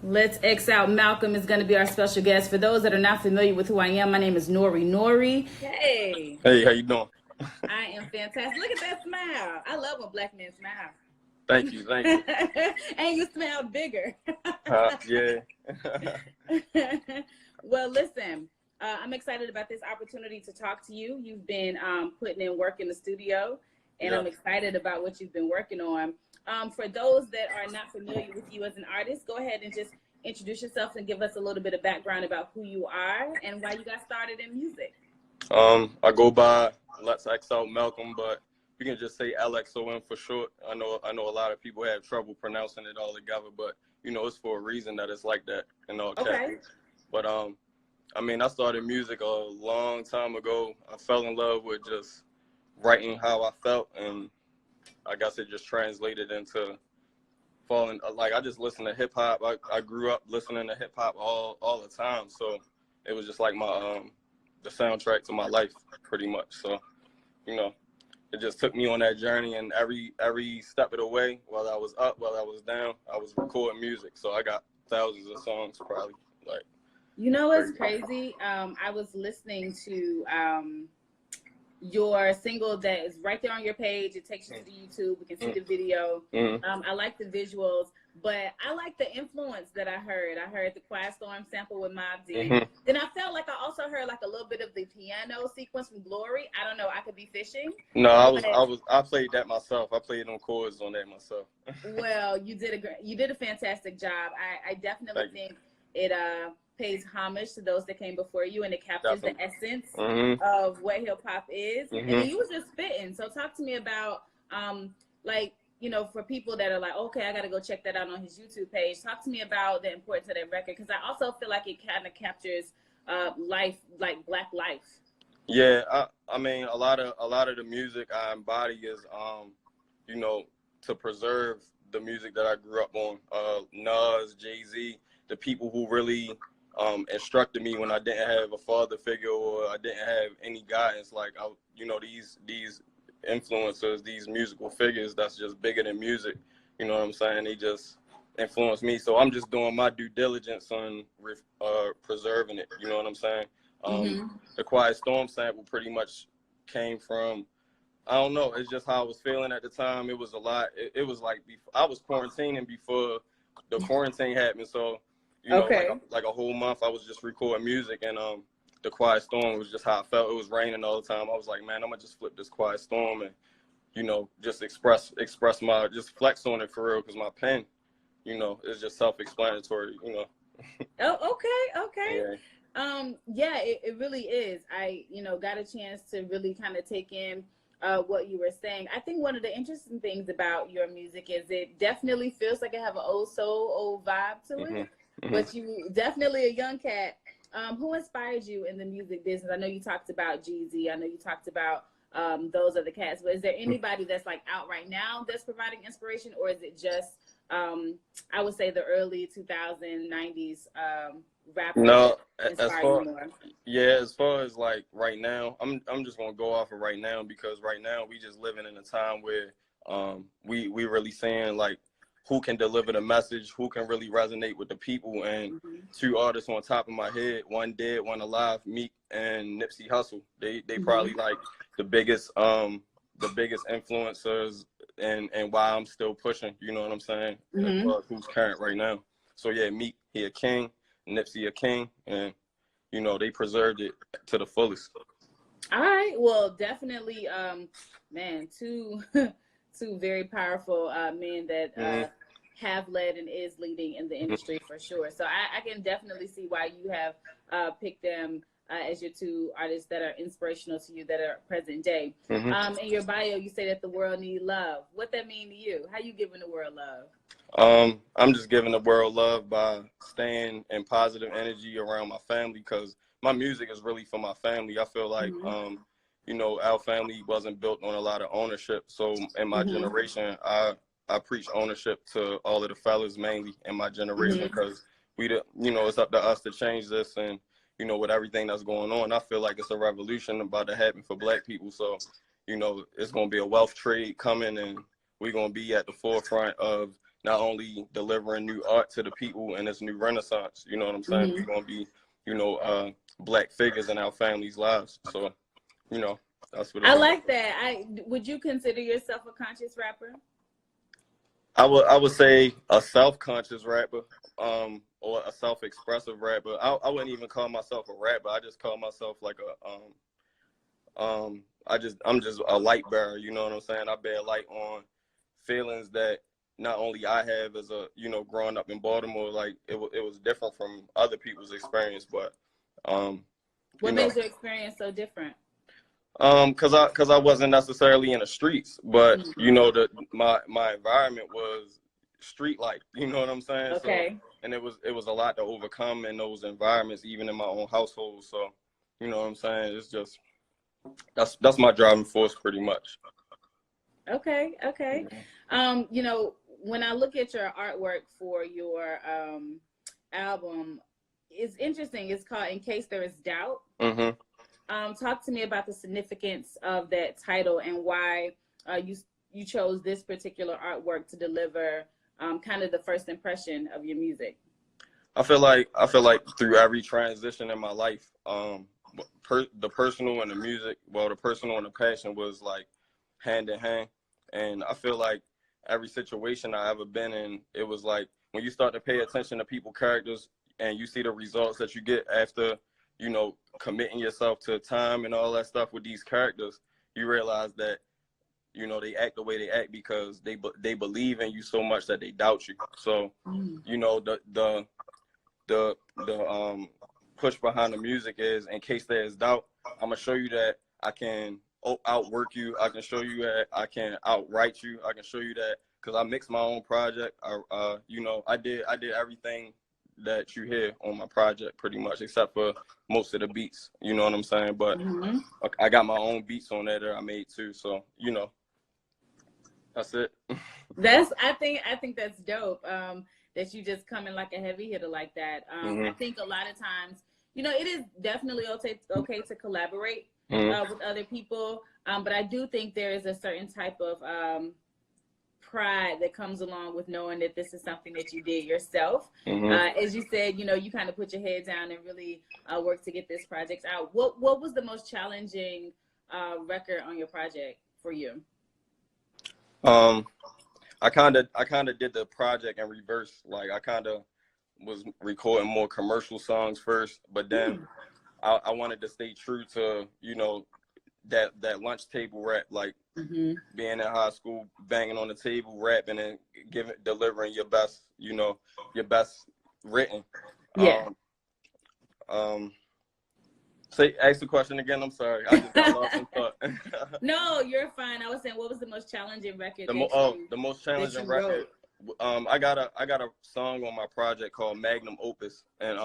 Let's X Out Malcolm is going to be our special guest. For those that are not familiar with who I am, my name is Nori. Hey. Hey, how you doing? I am fantastic. Look at that smile. I love when black men smile. Thank you. And you smile bigger. Yeah. Well, listen, I'm excited about this opportunity to talk to you. You've been putting in work in the studio, and Yeah. I'm excited about what you've been working on. For those that are not familiar with you as an artist, go ahead and just introduce yourself and give us a little bit of background about who you are and why you got started in music. I go by LetsXOutMalcolm, but we can just say LXOM for short. I know a lot of people have trouble pronouncing it all together, but it's for a reason that it's like that in all caps. Okay. But I started music a long time ago. I fell in love with just writing how I felt, and I guess it just translated into falling. Like, I just listened to hip hop. I grew up listening to hip hop all the time, so it was just like my the soundtrack to my life, pretty much. So, it just took me on that journey, and every step of the way, while I was up, while I was down, I was recording music. So I got thousands of songs, probably. Like, What's crazy? I was listening to your single that is right there on your page. It takes you to the YouTube. We can see the video. I like the visuals, but I like the influence that I heard. I heard the Quiet Storm sample with Mob D. Then I felt like I also heard like a little bit of the piano sequence from Glory. I don't know. I could be fishing. No, I played that myself. I played them chords on that myself. Well, you did a fantastic job. I definitely think it pays homage to those that came before you, and it captures the essence of what hip hop is. And then you was just spitting. So talk to me about for people that are like, okay, I got to go check that out on his YouTube page. Talk to me about the importance of that record, because I also feel like it kind of captures life, like Black life. Yeah, I mean, a lot of the music I embody is to preserve the music that I grew up on. Nas, Jay-Z, the people who really instructed me when I didn't have a father figure or I didn't have any guidance. Like, these influencers, these musical figures that's just bigger than music. You know what I'm saying? They just influenced me. So I'm just doing my due diligence on preserving it. You know what I'm saying? The Quiet Storm sample pretty much came from, I don't know, it's just how I was feeling at the time. It was a lot. It was like I was quarantining before the quarantine happened. So, like a whole month I was just recording music, and the Quiet Storm was just how I felt. It was raining all the time. I was like, man, I'm gonna just flip this Quiet Storm and, just express just flex on it for real, because my pen, is just self-explanatory, Oh, okay. Yeah. It really is. I, got a chance to really kind of take in what you were saying. I think one of the interesting things about your music is it definitely feels like it have an old soul, old vibe to it, but you definitely a young cat. Who inspired you in the music business? I know you talked about Jeezy. I know you talked about those other cats, but is there anybody that's like out right now that's providing inspiration, or is it just, I would say, the early 90s rappers? No, as far as like right now, I'm just gonna go off of right now, because right now we just living in a time where we really saying like who can deliver the message, who can really resonate with the people. And two artists on top of my head, one dead, one alive, Meek and Nipsey Hussle. They probably like the biggest influencers, and why I'm still pushing, you know what I'm saying? As far as who's current right now. So yeah, Meek, he a king, Nipsey a king, and they preserved it to the fullest. All right, well, definitely, man, two very powerful men that have led and is leading in the industry for sure. So I can definitely see why you have picked them as your two artists that are inspirational to you, that are present day. In your bio, you say that the world need love. What that mean to you? How you giving the world love? I'm just giving the world love by staying in positive energy around my family, because my music is really for my family. I feel like, our family wasn't built on a lot of ownership. So in my generation, I preach ownership to all of the fellas, mainly in my generation, because it's up to us to change this. And, with everything that's going on, I feel like it's a revolution about to happen for Black people. So, it's going to be a wealth trade coming, and we're going to be at the forefront of not only delivering new art to the people in this new renaissance, you know what I'm saying? We're going to be, you know, Black figures in our families' lives. So, you know, that's what it's I about. like that. Would you consider yourself a conscious rapper? I would say a self-conscious rapper, or a self-expressive rapper. I wouldn't even call myself a rapper. I just call myself like I'm just a light bearer. You know what I'm saying? I bear light on feelings that not only I have as a, you know, growing up in Baltimore, like it was different from other people's experience, but what made your experience so different? Cause I wasn't necessarily in the streets, but you know, my environment was street life. You know what I'm saying? Okay. So, and it was a lot to overcome in those environments, even in my own household. So, you know what I'm saying? It's just that's my driving force, pretty much. Okay. You know, when I look at your artwork for your album, it's interesting. It's called "In Case There Is Doubt." Talk to me about the significance of that title and why you chose this particular artwork to deliver kind of the first impression of your music. I feel like through every transition in my life, the personal and the music, well, the personal and the passion was like hand in hand. And I feel like every situation I ever been in, it was like when you start to pay attention to people's characters and you see the results that you get after, you know, committing yourself to time and all that stuff with these characters, you realize that, you know, they act the way they act because they believe in you so much that they doubt you. So, you know, the push behind the music is, in case there is doubt, I'm gonna show you that I can outwork you. I can show you that I can outwrite you. I can show you that because I mixed my own project. You know, I did everything that you hear on my project pretty much, except for most of the beats. You know what I'm saying? But I got my own beats on there that I made too. So, you know, that's it. I think that's dope. That you just come in like a heavy hitter like that. I think a lot of times, you know, it is definitely okay to collaborate with other people. But I do think there is a certain type of pride that comes along with knowing that this is something that you did yourself. As you said, you know, you kind of put your head down and really work to get this project out. What was the most challenging record on your project for you? I kind of did the project in reverse. Like I kind of was recording more commercial songs first, but then I wanted to stay true to, you know, that lunch table rap, like being in high school, banging on the table, rapping and delivering your best, you know, your best written. Yeah. Ask the question again. I'm sorry. I just got lost in thought. No, you're fine. I was saying, what was the most challenging record? The most challenging record. I got a song on my project called Magnum Opus, and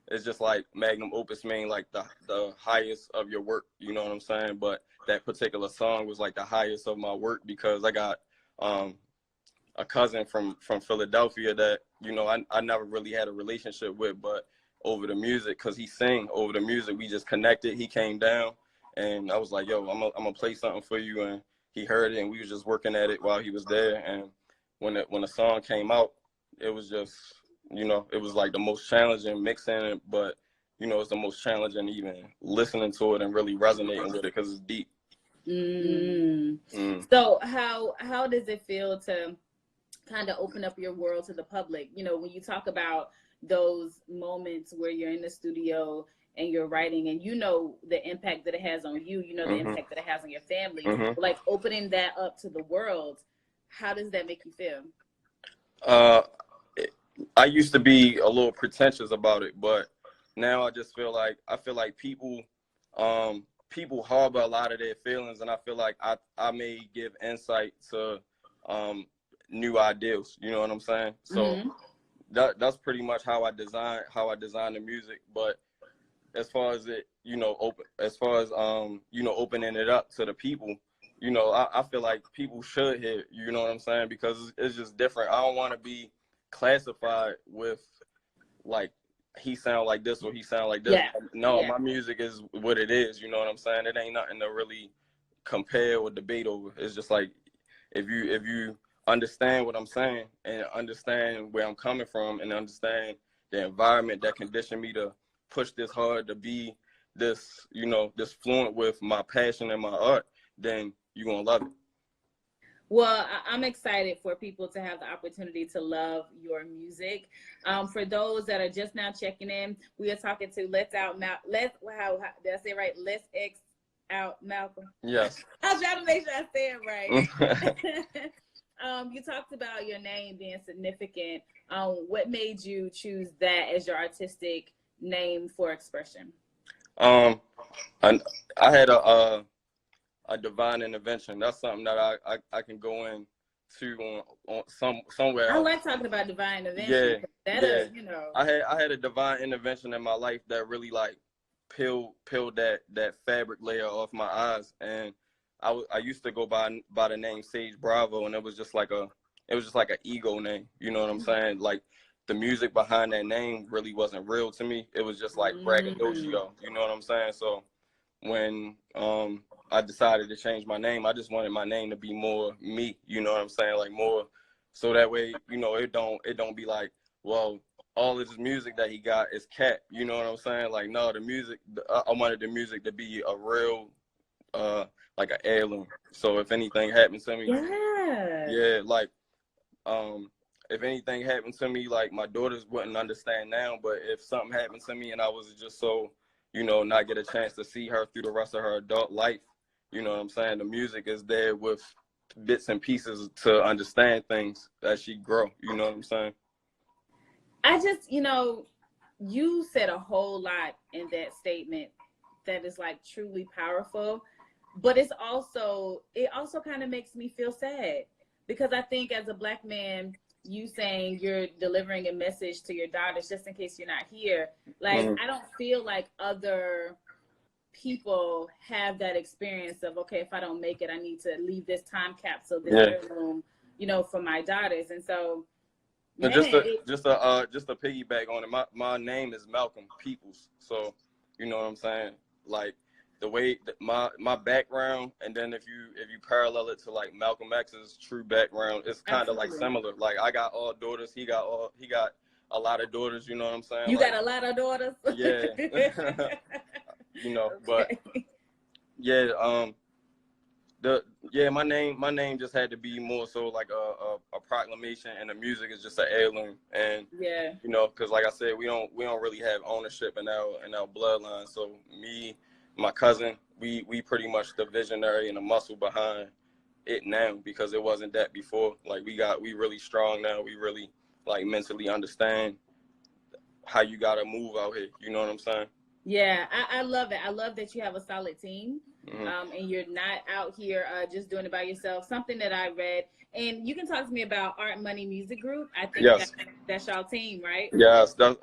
it's just like magnum opus mean like the highest of your work. You know what I'm saying? But that particular song was like the highest of my work because I got a cousin from Philadelphia that, you know, I never really had a relationship with, but over the music, because he sang over the music, we just connected. He came down and I was like, yo, I'm gonna play something for you, and he heard it and we was just working at it while he was there. And when the song came out, it was just, you know, it was like the most challenging mixing it, but you know, it's the most challenging even listening to it and really resonating with it because it's deep. So how does it feel to kind of open up your world to the public? You know, when you talk about those moments where you're in the studio and you're writing and you know the impact that it has on you, you know the impact that it has on your family, like opening that up to the world, how does that make you feel? I used to be a little pretentious about it, but now I feel like people harbor a lot of their feelings, and I feel like I may give insight to new ideas. You know what I'm saying? So that's pretty much how I design the music. But as far as it, you know, you know, opening it up to the people, you know, I feel like people should hear, you know what I'm saying? Because it's just different. I don't want to be classified with like he sound like this or he sound like this. No, my music is what it is, you know what I'm saying? It ain't nothing to really compare or debate over. It's just like if you understand what I'm saying and understand where I'm coming from and understand the environment that conditioned me to push this hard, to be this, this fluent with my passion and my art, then you're going to love it. Well, I'm excited for people to have the opportunity to love your music. For those that are just now checking in, we are talking to how did I say it right? Let's X Out Malcolm. Yes. I was trying to make sure I say it right. You talked about your name being significant. What made you choose that as your artistic name for expression? I had a divine intervention. That's something that I can go into on somewhere else. I like talking about divine intervention. Yeah. I had a divine intervention in my life that really like peeled that fabric layer off my eyes, and I used to go by the name Sage Bravo, and it was just like an ego name. You know what I'm saying? Like the music behind that name really wasn't real to me. It was just like braggadocio. You know what I'm saying? So when I decided to change my name, I just wanted my name to be more me, you know what I'm saying? Like more, so that way, it don't be like, well, all of this music that he got is cat, you know what I'm saying? Like, no, the music, I wanted the music to be a real, like an heirloom. So if anything happened to me, like, if anything happened to me, like my daughters wouldn't understand now, but if something happened to me and I was just so, not get a chance to see her through the rest of her adult life, you know what I'm saying? The music is there with bits and pieces to understand things as she grow, you know what I'm saying? I just, you said a whole lot in that statement that is like truly powerful, but it also kind of makes me feel sad, because I think as a Black man, you saying you're delivering a message to your daughters just in case you're not here. Like, I don't feel like other people have that experience of, okay, if I don't make it, I need to leave this time capsule, this heirloom, for my daughters. And so, man, just to piggyback on it, my name is Malcolm Peoples. So, you know what I'm saying? Like the way that my background, and then if you parallel it to like Malcolm X's true background, it's kind of like similar. Like I got all daughters, he got a lot of daughters, you know what I'm saying? You got a lot of daughters? Yeah. But yeah, my name just had to be more so like a proclamation, and the music is just an heirloom. And because like I said, we don't really have ownership in our bloodline. So me, my cousin, we pretty much the visionary and the muscle behind it now, because it wasn't that before. Like we really strong now. We really like mentally understand how you gotta move out here. You know what I'm saying? Yeah, I love it. I love that you have a solid team, and you're not out here just doing it by yourself. Something that I read, and you can talk to me about Art Money Music Group. I think that's y'all team, right? Yes, that's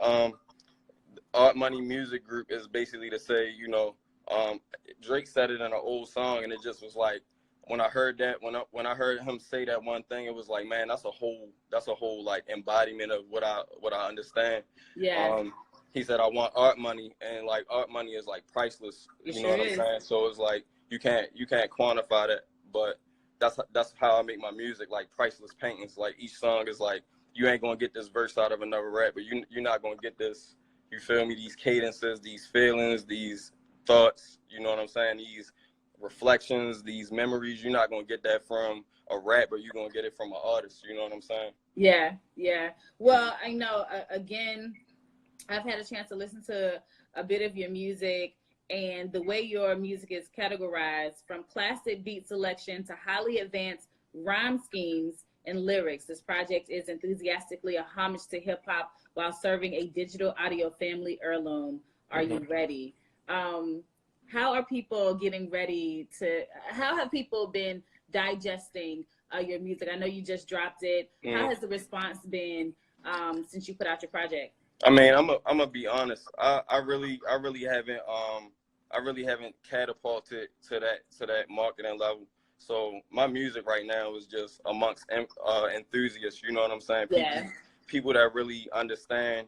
Art Money Music Group is basically to say, Drake said it in an old song, and it just was like, when I heard that, when I heard him say that one thing, it was like, man, that's a whole like embodiment of what I understand. Yeah. He said, I want art money, and like art money is like priceless. You know what I'm saying? So it's like you can't quantify that, but that's how I make my music, like priceless paintings. Like each song is like, you ain't gonna get this verse out of another rapper. You're not gonna get this. You feel me? These cadences, these feelings, these thoughts. You know what I'm saying? These reflections, these memories. You're not gonna get that from a rapper. You're gonna get it from an artist. You know what I'm saying? Yeah. Well, I know. Again, I've had a chance to listen to a bit of your music, and the way your music is categorized, from classic beat selection to highly advanced rhyme schemes and lyrics. This project is enthusiastically a homage to hip hop while serving a digital audio family heirloom. Are you ready? How are people getting ready how have people been digesting your music? I know you just dropped it. How has the response been since you put out your project? I mean, I'm gonna be honest. I really haven't catapulted to that marketing level. So my music right now is just amongst enthusiasts. You know what I'm saying? People that really understand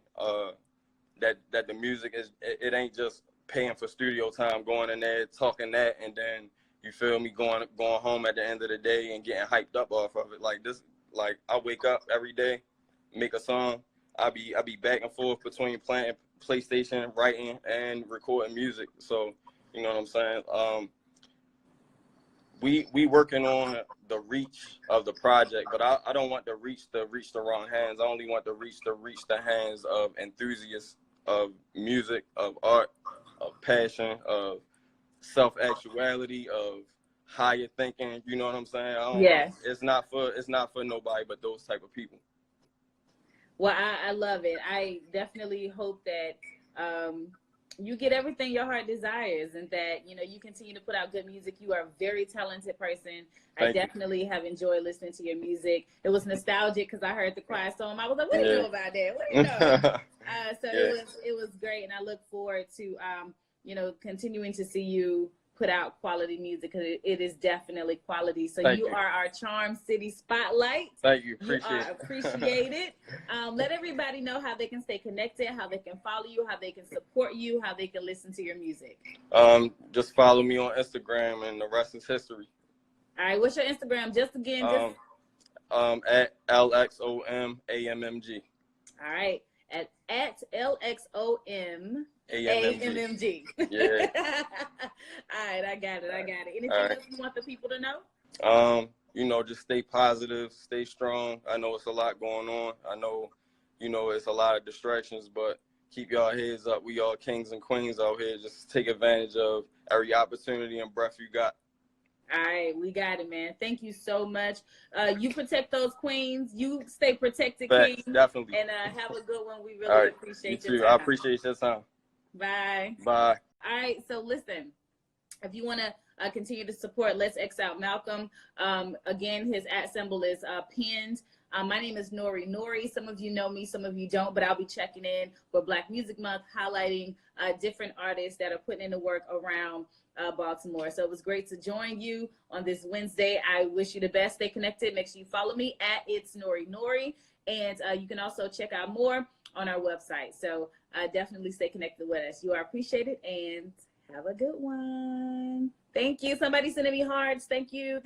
that the music is, it ain't just paying for studio time, going in there talking that, and then you feel me going home at the end of the day and getting hyped up off of it. Like this, Like I wake up every day, make a song. I be back and forth between playing PlayStation, writing, and recording music. So you know what I'm saying. We working on the reach of the project, but I don't want to reach the wrong hands. I only want to reach the hands of enthusiasts of music, of art, of passion, of self-actuality, of higher thinking. You know what I'm saying? Yes. It's not for nobody but those type of people. Well, I love it. I definitely hope that you get everything your heart desires, and that you continue to put out good music. You are a very talented person. I definitely have enjoyed listening to your music. It was nostalgic because I heard the choir song. I was like, what do you know about that? What do you know? So it was great, and I look forward to continuing to see you put out quality music, because it is definitely quality. So you are our Charm City Spotlight. Thank you. You are appreciated. Let everybody know how they can stay connected, how they can follow you, how they can support you, how they can listen to your music. Just follow me on Instagram, and the rest is history. All right, what's your Instagram? Just again, at LXOMAMMG. All right, at LXOM. AMMG. Yeah. All right, I got it. Anything else you want the people to know? Just stay positive, stay strong. I know it's a lot going on. I know, it's a lot of distractions, but keep y'all heads up. We all kings and queens out here. Just take advantage of every opportunity and breath you got. All right, we got it, man. Thank you so much. You protect those queens. You stay protected, Facts, King. definitely. And have a good one. We really appreciate your time. I appreciate your time. Bye. Bye. All right, so listen, if you want to continue to support Let's X Out Malcolm, again, his @ symbol is pinned. My name is Nori. Some of you know me, some of you don't, but I'll be checking in for Black Music Month, highlighting different artists that are putting in the work around Baltimore. So it was great to join you on this Wednesday. I wish you the best. Stay connected. Make sure you follow me at It's Nori. And you can also check out more on our website. So definitely stay connected with us. You are appreciated, and have a good one. Thank you. Somebody sending me hearts. Thank you.